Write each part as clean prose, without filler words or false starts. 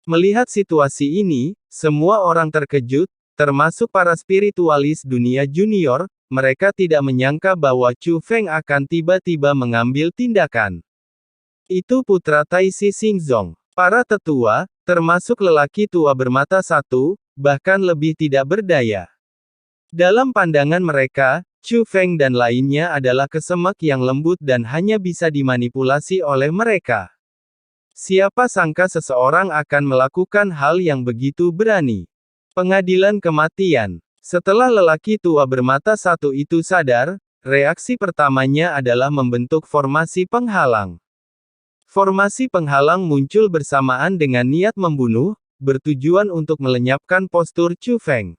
Melihat situasi ini, semua orang terkejut, termasuk para spiritualis dunia junior. Mereka tidak menyangka bahwa Chu Feng akan tiba-tiba mengambil tindakan. Itu putra Tai Si Xingzong. Para tetua, termasuk lelaki tua bermata satu, bahkan lebih tidak berdaya. Dalam pandangan mereka, Chu Feng dan lainnya adalah kesemek yang lembut dan hanya bisa dimanipulasi oleh mereka. Siapa sangka seseorang akan melakukan hal yang begitu berani. Pengadilan kematian. Setelah lelaki tua bermata satu itu sadar, reaksi pertamanya adalah membentuk formasi penghalang. Formasi penghalang muncul bersamaan dengan niat membunuh, bertujuan untuk melenyapkan postur Chu Feng.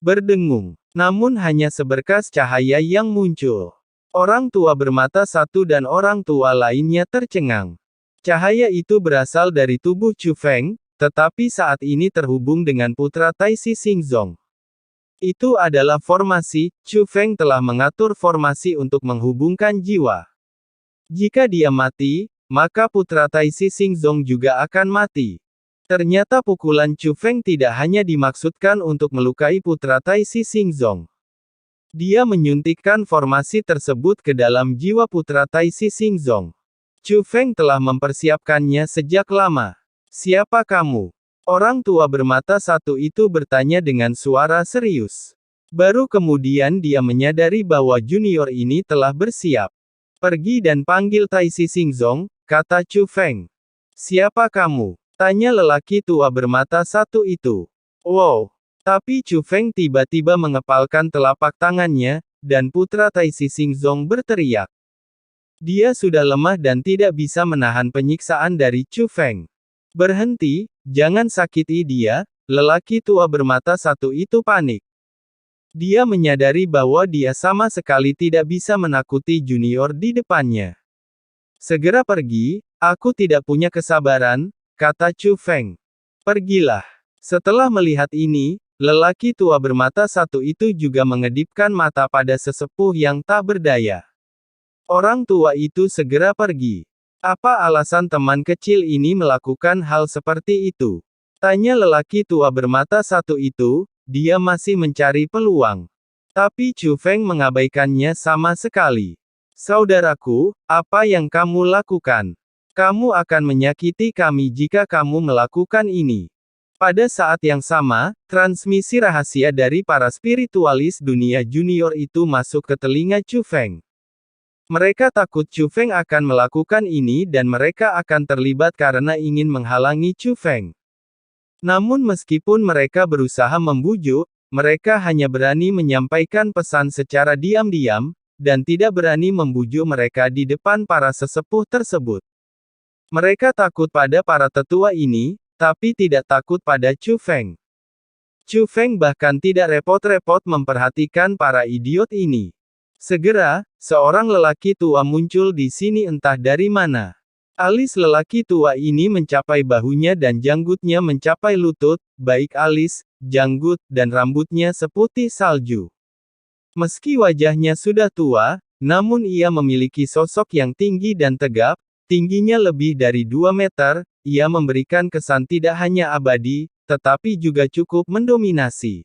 Berdengung. Namun hanya seberkas cahaya yang muncul. Orang tua bermata satu dan orang tua lainnya tercengang. Cahaya itu berasal dari tubuh Chu Feng, tetapi saat ini terhubung dengan putra Tai Si Xingzong. Itu adalah formasi. Chu Feng telah mengatur formasi untuk menghubungkan jiwa. Jika dia mati, maka putra Tai Si Xingzong juga akan mati. Ternyata pukulan Chu Feng tidak hanya dimaksudkan untuk melukai putra Tai Si Xingzong. Dia menyuntikkan formasi tersebut ke dalam jiwa putra Tai Si Xingzong. Chu Feng telah mempersiapkannya sejak lama. Siapa kamu? Orang tua bermata satu itu bertanya dengan suara serius. Baru kemudian dia menyadari bahwa junior ini telah bersiap. Pergi dan panggil Tai Si Xingzong, kata Chu Feng. Siapa kamu? Tanya lelaki tua bermata satu itu. Wow! Tapi Chu Feng tiba-tiba mengepalkan telapak tangannya, dan putra Tai Si Xingzong berteriak. Dia sudah lemah dan tidak bisa menahan penyiksaan dari Chu Feng. Berhenti, jangan sakiti dia, lelaki tua bermata satu itu panik. Dia menyadari bahwa dia sama sekali tidak bisa menakuti junior di depannya. Segera pergi, aku tidak punya kesabaran, kata Chu Feng. Pergilah. Setelah melihat ini, lelaki tua bermata satu itu juga mengedipkan mata pada sesepuh yang tak berdaya. Orang tua itu segera pergi. Apa alasan teman kecil ini melakukan hal seperti itu? Tanya lelaki tua bermata satu itu, dia masih mencari peluang. Tapi Chu Feng mengabaikannya sama sekali. Saudaraku, apa yang kamu lakukan? Kamu akan menyakiti kami jika kamu melakukan ini. Pada saat yang sama, transmisi rahasia dari para spiritualis dunia junior itu masuk ke telinga Chu Feng. Mereka takut Chu Feng akan melakukan ini dan mereka akan terlibat karena ingin menghalangi Chu Feng. Namun meskipun mereka berusaha membujuk, mereka hanya berani menyampaikan pesan secara diam-diam, dan tidak berani membujuk mereka di depan para sesepuh tersebut. Mereka takut pada para tetua ini, tapi tidak takut pada Chu Feng. Chu Feng bahkan tidak repot-repot memperhatikan para idiot ini. Segera, seorang lelaki tua muncul di sini entah dari mana. Alis lelaki tua ini mencapai bahunya dan janggutnya mencapai lutut, baik alis, janggut, dan rambutnya seputih salju. Meski wajahnya sudah tua, namun ia memiliki sosok yang tinggi dan tegap, tingginya lebih dari 2 meter, ia memberikan kesan tidak hanya abadi, tetapi juga cukup mendominasi.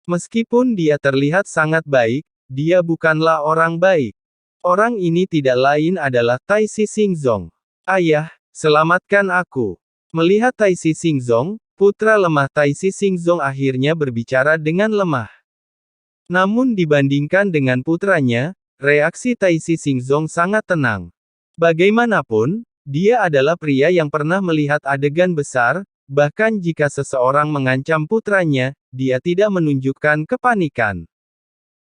Meskipun dia terlihat sangat baik, dia bukanlah orang baik. Orang ini tidak lain adalah Tai Si Xingzong. Ayah, selamatkan aku. Melihat Tai Si Xingzong, putra lemah Tai Si Xingzong akhirnya berbicara dengan lemah. Namun dibandingkan dengan putranya, reaksi Tai Si Xingzong sangat tenang. Bagaimanapun, dia adalah pria yang pernah melihat adegan besar, bahkan jika seseorang mengancam putranya, dia tidak menunjukkan kepanikan.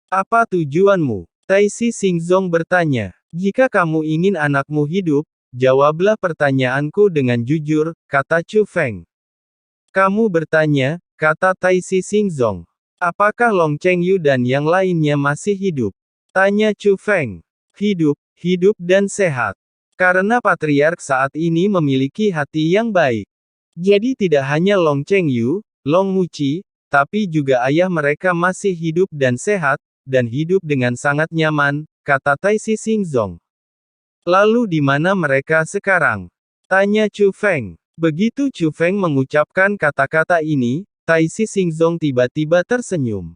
Apa tujuanmu? Tai Si Xingzong bertanya. Jika kamu ingin anakmu hidup, jawablah pertanyaanku dengan jujur, kata Chu Feng. Kamu bertanya, kata Tai Si Xingzong. Apakah Long Chengyu dan yang lainnya masih hidup? Tanya Chu Feng. Hidup, hidup dan sehat. Karena patriark saat ini memiliki hati yang baik. Jadi tidak hanya Long Chengyu, Long Muqi, tapi juga ayah mereka masih hidup dan sehat, dan hidup dengan sangat nyaman, kata Tai Si Xingzong. Lalu di mana mereka sekarang? Tanya Chu Feng. Begitu Chu Feng mengucapkan kata-kata ini, Taisi Xingzong tiba-tiba tersenyum.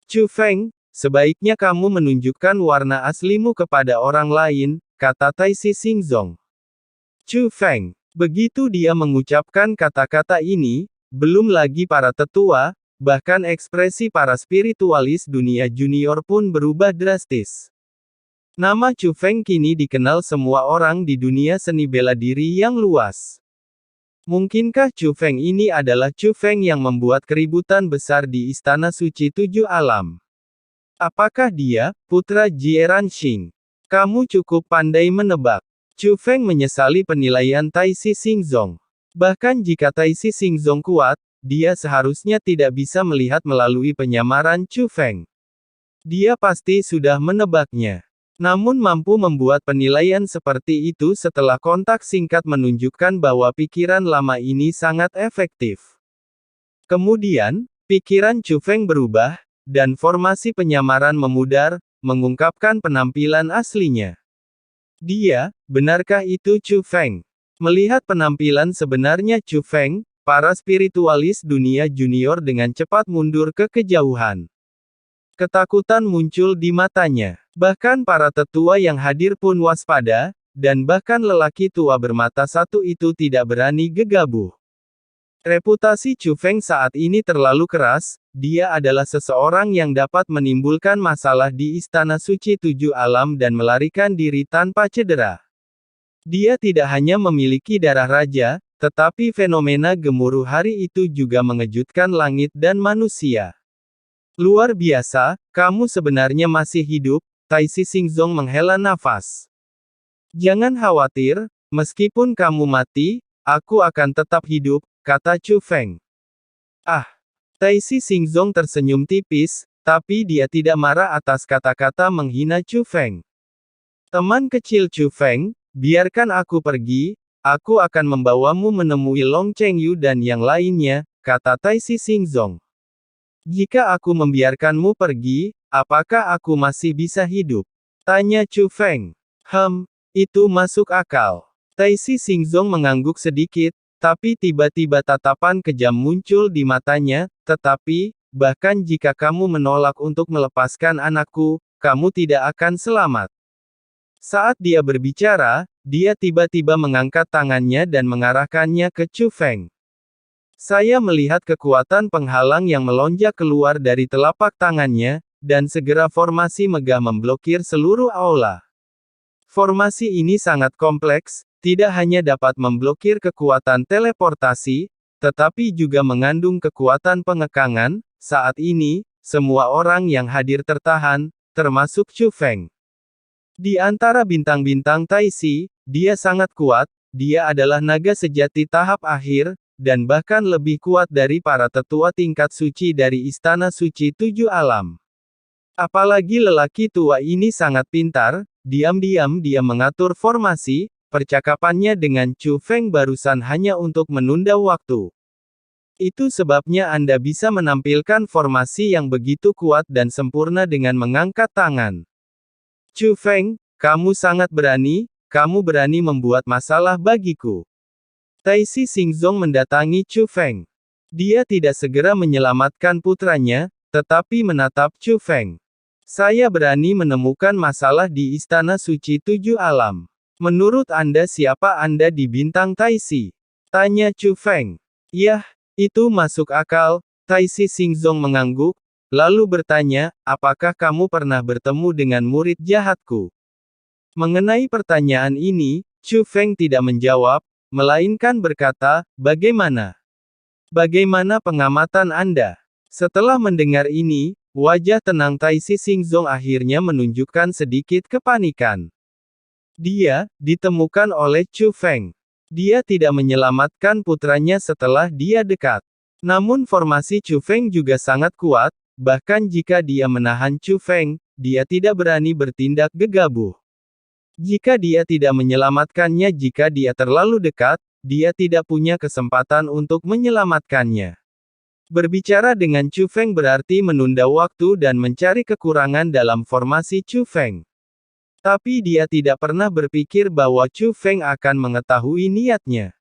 Chu Feng, sebaiknya kamu menunjukkan warna aslimu kepada orang lain, kata Taisi Xingzong. Chu Feng. Begitu dia mengucapkan kata-kata ini, belum lagi para tetua, bahkan ekspresi para spiritualis dunia junior pun berubah drastis. Nama Chu Feng kini dikenal semua orang di dunia seni bela diri yang luas. Mungkinkah Chu Feng ini adalah Chu Feng yang membuat keributan besar di Istana Suci Tujuh Alam? Apakah dia, putra Jieran Xing? Kamu cukup pandai menebak. Chu Feng menyesali penilaian Taisi Xingzong. Bahkan jika Taisi Xingzong kuat, dia seharusnya tidak bisa melihat melalui penyamaran Chu Feng. Dia pasti sudah menebaknya. Namun mampu membuat penilaian seperti itu setelah kontak singkat menunjukkan bahwa pikiran lama ini sangat efektif. Kemudian, pikiran Chu Feng berubah, dan formasi penyamaran memudar, mengungkapkan penampilan aslinya. Dia, benarkah itu Chu Feng? Melihat penampilan sebenarnya Chu Feng, para spiritualis dunia junior dengan cepat mundur ke kejauhan. Ketakutan muncul di matanya. Bahkan para tetua yang hadir pun waspada, dan bahkan lelaki tua bermata satu itu tidak berani gegabah. Reputasi Chu Feng saat ini terlalu keras, dia adalah seseorang yang dapat menimbulkan masalah di Istana Suci Tujuh Alam dan melarikan diri tanpa cedera. Dia tidak hanya memiliki darah raja, tetapi fenomena gemuruh hari itu juga mengejutkan langit dan manusia. Luar biasa, kamu sebenarnya masih hidup, Taisi Xingzong menghela nafas. Jangan khawatir, meskipun kamu mati, aku akan tetap hidup, kata Chu Feng. Ah! Taisi Xingzong tersenyum tipis, tapi dia tidak marah atas kata-kata menghina Chu Feng. Teman kecil Chu Feng, biarkan aku pergi, aku akan membawamu menemui Long Chengyu dan yang lainnya, kata Taisi Xingzong. Jika aku membiarkanmu pergi, apakah aku masih bisa hidup? Tanya Chu Feng. Itu masuk akal. Taisi Xingzong mengangguk sedikit, tapi tiba-tiba tatapan kejam muncul di matanya, tetapi, bahkan jika kamu menolak untuk melepaskan anakku, kamu tidak akan selamat. Saat dia berbicara, dia tiba-tiba mengangkat tangannya dan mengarahkannya ke Chu Feng. Saya melihat kekuatan penghalang yang melonjak keluar dari telapak tangannya, dan segera formasi megah memblokir seluruh aula. Formasi ini sangat kompleks, tidak hanya dapat memblokir kekuatan teleportasi, tetapi juga mengandung kekuatan pengekangan. Saat ini, semua orang yang hadir tertahan, termasuk Chu Feng. Di antara bintang-bintang Taisi, dia sangat kuat, dia adalah naga sejati tahap akhir, dan bahkan lebih kuat dari para tetua tingkat suci dari Istana Suci Tujuh Alam. Apalagi lelaki tua ini sangat pintar, diam-diam dia mengatur formasi, percakapannya dengan Chu Feng barusan hanya untuk menunda waktu. Itu sebabnya Anda bisa menampilkan formasi yang begitu kuat dan sempurna dengan mengangkat tangan. Chu Feng, kamu sangat berani, kamu berani membuat masalah bagiku. Taisi Xingzong mendatangi Chu Feng. Dia tidak segera menyelamatkan putranya, tetapi menatap Chu Feng. Saya berani menemukan masalah di Istana Suci Tujuh Alam. Menurut Anda siapa Anda di bintang Taisi? Tanya Chu Feng. Yah, itu masuk akal, Taisi Xingzong mengangguk, lalu bertanya, apakah kamu pernah bertemu dengan murid jahatku? Mengenai pertanyaan ini, Chu Feng tidak menjawab, melainkan berkata, bagaimana? Bagaimana pengamatan Anda? Setelah mendengar ini, wajah tenang Taisi Xingzong akhirnya menunjukkan sedikit kepanikan. Dia ditemukan oleh Chu Feng. Dia tidak menyelamatkan putranya setelah dia dekat. Namun formasi Chu Feng juga sangat kuat, bahkan jika dia menahan Chu Feng, dia tidak berani bertindak gegabah. Jika dia tidak menyelamatkannya jika dia terlalu dekat, dia tidak punya kesempatan untuk menyelamatkannya. Berbicara dengan Chu Feng berarti menunda waktu dan mencari kekurangan dalam formasi Chu Feng. Tapi dia tidak pernah berpikir bahwa Chu Feng akan mengetahui niatnya.